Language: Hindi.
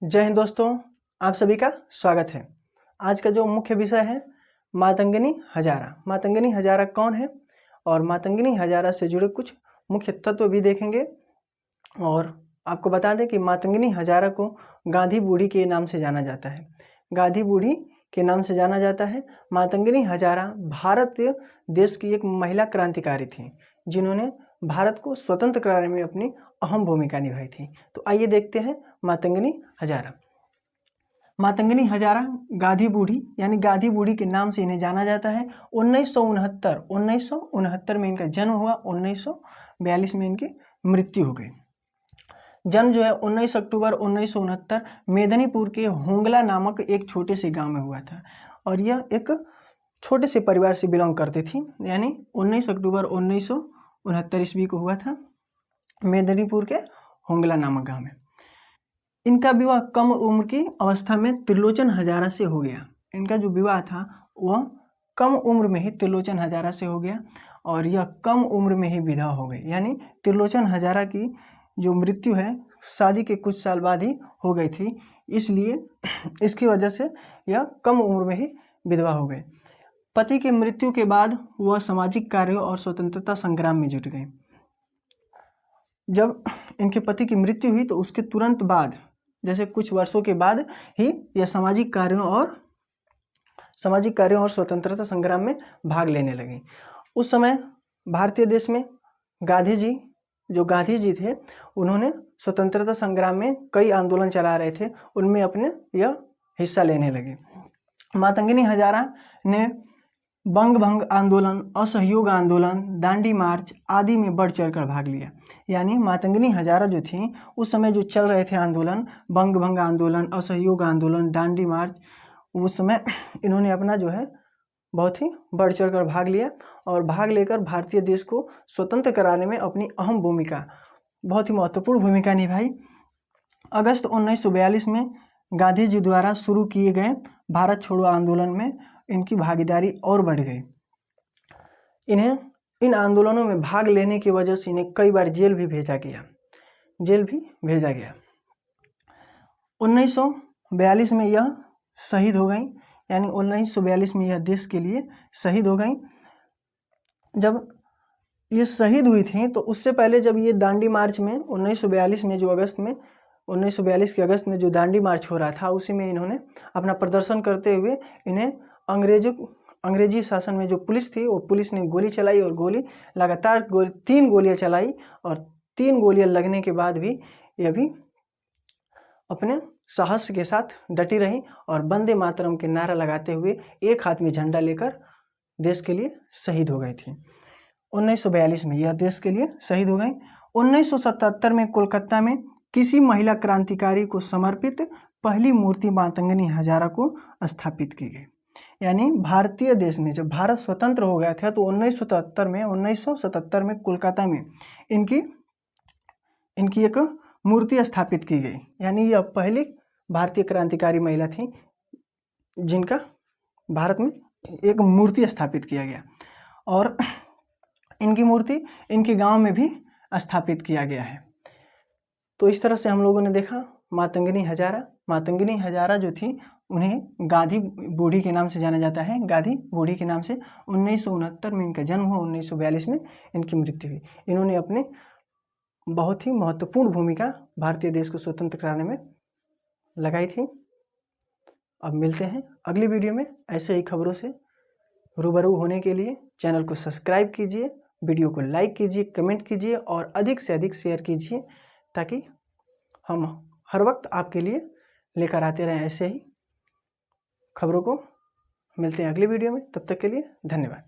जय हिंद दोस्तों, आप सभी का स्वागत है। आज का जो मुख्य विषय है मातंगिनी हजारा। मातंगिनी हजारा कौन है और मातंगिनी हजारा से जुड़े कुछ मुख्य तत्व भी देखेंगे। और आपको बता दें कि मातंगिनी हजारा को गांधी बूढ़ी के नाम से जाना जाता है। गांधी बूढ़ी के नाम से जाना जाता है। मातंगिनी हजारा भारत देश की एक महिला क्रांतिकारी थी जिन्होंने भारत को स्वतंत्र कराने में अपनी अहम भूमिका निभाई थी। तो आइए देखते हैं मातंगिनी हजारा। मातंगिनी हजारा गांधी बूढ़ी यानी गांधी बूढ़ी के नाम से इन्हें जाना जाता है। 1969 में इनका जन्म हुआ, 1942 में इनकी मृत्यु हो गई। जन्म जो है 19 अक्टूबर 1969 मेदिनीपुर के होंगला नामक एक छोटे से गांव में हुआ था और यह एक छोटे से परिवार से बिलोंग करती थी। यानी 19 अक्टूबर 1969 ईस्वी को हुआ था मेदिनीपुर के होंगला नामक गांव में। इनका विवाह कम उम्र की अवस्था में त्रिलोचन हजारा से हो गया। इनका जो विवाह था वह कम उम्र में ही त्रिलोचन हजारा से हो गया और यह कम उम्र में ही विधवा हो गई। यानी त्रिलोचन हजारा की जो मृत्यु है शादी के कुछ साल बाद ही हो गई थी, इसलिए इसकी वजह से यह कम उम्र में ही विधवा हो गए। पति की मृत्यु के बाद वह सामाजिक कार्यों और स्वतंत्रता संग्राम में जुट गई। जब इनके पति की मृत्यु हुई तो उसके तुरंत बाद, जैसे कुछ वर्षों के बाद ही यह सामाजिक कार्यों और स्वतंत्रता संग्राम में भाग लेने लगी। उस समय भारतीय देश में गांधी जी थे, उन्होंने स्वतंत्रता संग्राम में कई आंदोलन चला रहे थे, उनमें अपने यह हिस्सा लेने लगे। मातंगिनी हजारा ने बंग भंग आंदोलन, असहयोग आंदोलन, दांडी मार्च आदि में बढ़ चढ़कर भाग लिया। यानी मातंगिनी हजारा जो थी उस समय जो चल रहे थे आंदोलन, बंग भंग आंदोलन, असहयोग आंदोलन, दांडी मार्च, उस समय इन्होंने अपना जो है बहुत ही बढ़ चढ़कर भाग लिया और भाग लेकर भारतीय देश को स्वतंत्र कराने में अपनी अहम भूमिका, बहुत ही महत्वपूर्ण भूमिका निभाई। अगस्त 1942 में गांधी जी द्वारा शुरू किए गए भारत छोड़ो आंदोलन में इनकी भागीदारी और बढ़ गई। इन्हें इन आंदोलनों में भाग लेने की वजह से इन्हें कई बार जेल भी भेजा गया। 1942 में यह शहीद हो गई। यानी 1942 में यह देश के लिए शहीद हो गई। जब ये शहीद हुई थी तो उससे पहले जब ये दांडी मार्च में 1942 के अगस्त में जो दांडी मार्च हो रहा था उसी में इन्होंने अपना प्रदर्शन करते हुए इन्हें अंग्रेजी शासन में जो पुलिस थी वो पुलिस ने गोली चलाई और लगातार 3 गोलियां चलाई और 3 गोलियां लगने के बाद भी यह भी अपने साहस के साथ डटी रही और वंदे मातरम के नारा लगाते हुए एक हाथ में झंडा लेकर देश के लिए शहीद हो गई थी। 1942 में यह देश के लिए शहीद हो गई। 1977 में कोलकाता में किसी महिला क्रांतिकारी को समर्पित पहली मूर्ति मातंगिनी हजारा को स्थापित की गई। यानी भारतीय देश में जब भारत स्वतंत्र हो गया था तो 1977 में कोलकाता में इनकी एक मूर्ति स्थापित की गई। यानी यह पहली भारतीय क्रांतिकारी महिला थी जिनका भारत में एक मूर्ति स्थापित किया गया और इनकी मूर्ति इनके गांव में भी स्थापित किया गया है। तो इस तरह से हम लोगों ने देखा मातंगिनी हजारा जो थी उन्हें गांधी बूढ़ी के नाम से जाना जाता है। गांधी बूढ़ी के नाम से 1969 में इनका जन्म हुआ, 1942 में इनकी मृत्यु हुई। इन्होंने अपने बहुत ही महत्वपूर्ण भूमिका भारतीय देश को स्वतंत्र कराने में लगाई थी। अब मिलते हैं अगली वीडियो में। ऐसे ही खबरों से रूबरू होने के लिए चैनल को सब्सक्राइब कीजिए, वीडियो को लाइक कीजिए, कमेंट कीजिए और अधिक से अधिक शेयर कीजिए ताकि हम हर वक्त आपके लिए लेकर आते रहें ऐसे ही खबरों को। मिलते हैं अगली वीडियो में, तब तक के लिए धन्यवाद।